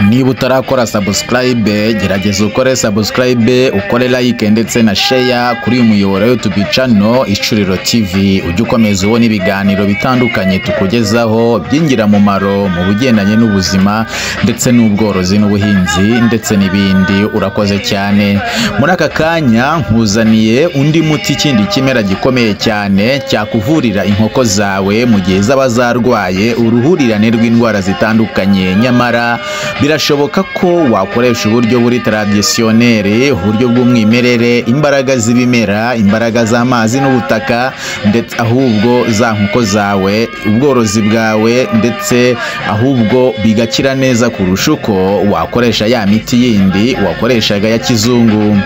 niba utarakora subscribe gerageza ukore subscribe, ukore like ndetse na share kuri uyu muyoboro YouTube channel Icuriro TV, ujye ukomeza ubona ibiganiro bitandukanye tukugezaho by'ingirakamaro mu bugendanye n'ubuzima ndetse n'ubworozi n'ubuhinzi ndetse n'ibindi. Urakoze cyane. Muri aka kanya nkuzaniye undi muti, ikindi kimera gikomeye cyane cyakuvurira inkoko zawe mu gihe zaba zarwaye uruhurirane rw'indwara zitandukanye. Nyamara birashoboka ko wakoresha uburyo buri traditionnel, uburyo bw'umwimerere, imbaraga z'ibimera, imbaraga z'amazi n'ubutaka, ndetse ahubwo za nkoko zawe, ubworozi bwawe, ndetse ahubwo bigakira neza kurusha uko wakoresha ya miti yindi wakoreshaga ya kizungu.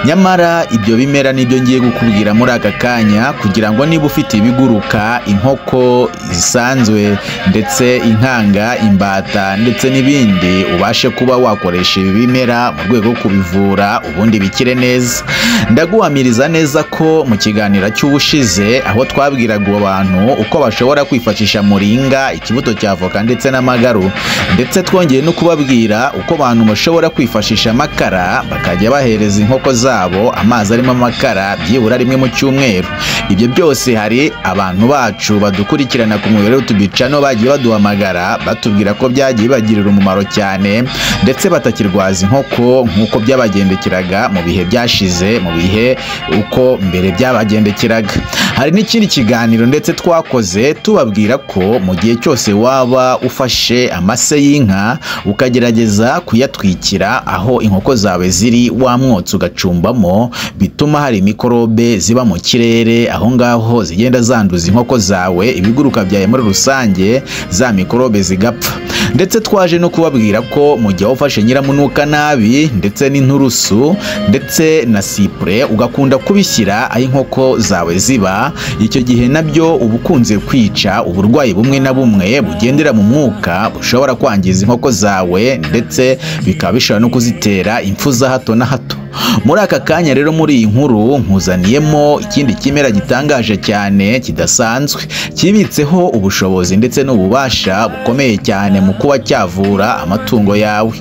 Nyamara ibyo bimera nibyo ngiye gukubwira muri aka kanya, kugira ngo niba ufite ibiguruka, inkoko zisanzwe, ndetse inkanga, imbata ndetse n'ibindi, ubashe kuba wakoresha ibi bimera mu rwego rwo kubivura ubundi bikire neza. Ndaguhamiriza neza ko mu kiganiro cy'ubushize aho twabwiraga abantu uko bashobora kwifashisha muringa, ikibuto cya avoka ndetse n'amagaru, ndetse twongeye no kubabwira uko abantu bashobora kwifashisha amakara bakajya bahereza inkoko zabo amazi arimo amakara byibura rimwe mu cyumweru. Ibyo byose hari abantu bacu badukurikirana ku muyoboro YouTube channel bagiye baduhamagara batubwira ko byagiye bagirira umumaro cyane, ndetse batakirwaza inkoko nk'uko byabagendekeraga mu bihe byashize, mu bihe uko mbere byabagendekeraga. Hari n'ikindi kiganiro ndetse twakoze tubabwira ko mu gihe cyose waba ufashe amase y'inka ukagerageza kuyatwikira aho inkoko zawe ziri, wa mwotsi ugacumbamo, bituma hari mikorobe ziba mu kirere aho ngaho zigenda zanduza inkoko zawe, ibiguruka byawe muri rusange, za mikorobe zigapfa. Ndetse twaje no kubabwira ko mu gihe ufashe nyiramunuka nabi ndetse n'inturusu ndetse na sipure ugakunda kubishyira aho inkoko zawe ziba, icyo gihe nabyo uba ukunze kwica uburwayi bumwe na bumwe bugendera mu mwuka bushobora kwangiza inkoko zawe, ndetse bikaba bishobora no kuzitera impfu za hato na hato. Muri aka kanya rero muri iyi nkuru nkuzaniyemo ikindi kimera gitangaje cyane kidasanzwe, kibitseho ubushobozi ndetse n'ububasha bukomeye cyane mu kuba cyavura amatungo yawe.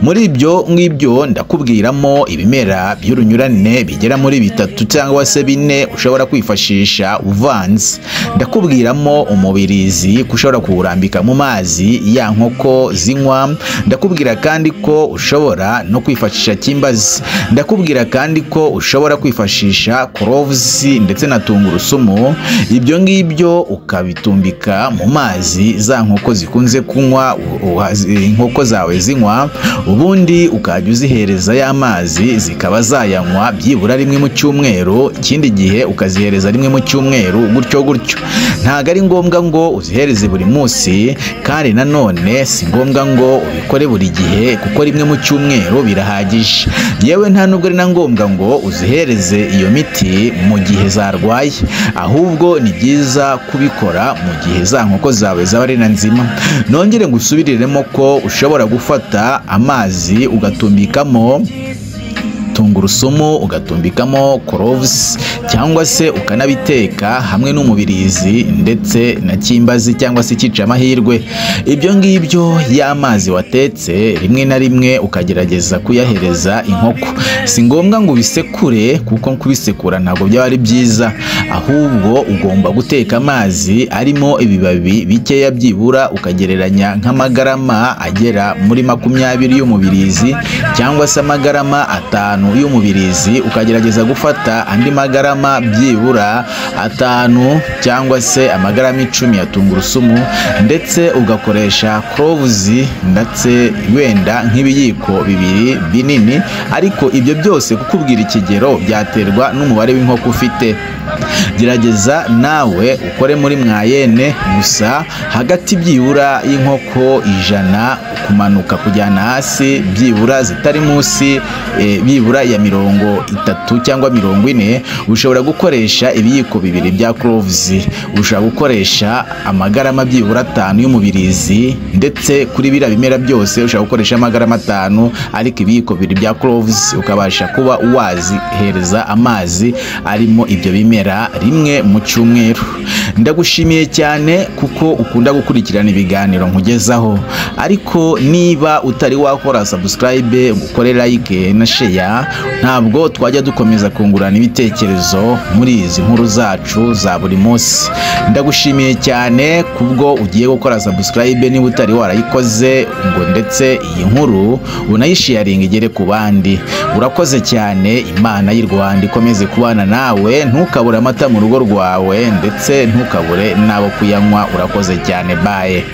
Muri ibyo ngibyo ndakubwiramo ibimera by'urunyurane bigera muri 3 cyangwa se 4 ushobora kwifashisha uvanze. Ndakubwiramo umubirizi ushobora kuwurambika mu mazi ya nkoko zinywa. Ndakubwira kandi ko ushobora no kwifashisha kimbazi. Ndakubwira kandi ko ushobora kwifashisha cloves ndetse na tungurusumu. Ibyo ngibyo ukabitumbika mu mazi za nkoko zikunze kunywa, inkoko zawe zinywa, ubundi ukajya uzihereza ya mazi zikaba zayanywa byibura rimwe mu cyumweru, ikindi gihe ukazihereza rimwe mu cyumweru, gutyo gutyo. Ntago ari ngombwa ngo uzihereze buri munsi, kandi nanone si ngombwa ngo ubikore buri gihe, kuko rimwe mu cyumweru birahagije. Yewe nta nubwo ari na ngombwa ngo uzihereze iyo miti mu gihe zarwaye, ahubwo ni byiza kubikora mu gihe za nkoko zawe zaba ari na nzima. Nongere ngusubiriremo ko ushobora gufata amazi ugatumbikamo tungurusumu, ugatumbikamo cloves, cyangwa se ukanabiteka hamwe n'umubirizi ndetse na kimbazi cyangwa se kica amahirwe. Ibyo ngibyo y'amazi watetse rimwe na rimwe ukagerageza kuyahereza inkoko. Si ngombwa ngo ubisekure, kuko kubisekura ntabwo byaba ari byiza, ahubwo ugomba guteka amazi arimo ibibabi bikeya, byibura ukagereranya nk'amagarama agera muri 20 y'umubirizi cyangwa se amagarama 5 y'umubirizi, ukagerageza gufata andi magarama byibura 5 cyangwa se amagarama 10 ya tungurusumu, ndetse ugakoresha cloves ndetse wenda nk'ibiyiko 2 binini. Ariko ibyo byose kukubwira ikigero byaterwa n'umubare w'inkoko ufite. Gerageza nawe ukore muri mwayene, gusa hagati byibura y'inkoko 100 kumanuka kujyana hasi, byibura zitari munsi, byibura nibura ya 30 cyangwa 40 ushobora gukoresha ibiyiko bibiri bya cloves, ushobora gukoresha amagarama byibura 5 y'umubirizi, ndetse kuri bira bimera byose ushobora gukoresha amagarama 5, ariko ibiyiko bibiri bya cloves ukabasha kuba wazihereza amazi arimo ibyo bimera rimwe mu cyumweru. Ndagushimiye cyane kuko ukunda gukurikirana ibiganiro nkugezaho, ariko niba utari wakora subscribe, ukore like na share, ntabwo twajya dukomeza kungurana ibitekerezo muri izi nkuru zacu za buri munsi. Ndagushimiye cyane kubwo ugiye gukora subscribe niba utari warayikoze, ngo ndetse iyi nkuru unayisharinga igere ku bandi. Urakoze cyane, Imana y'u Rwanda ikomeze kubana nawe, ntukabure amata mu rugo rwawe ndetse ntukabure nabo kuyanywa. Urakoze cyane, bye.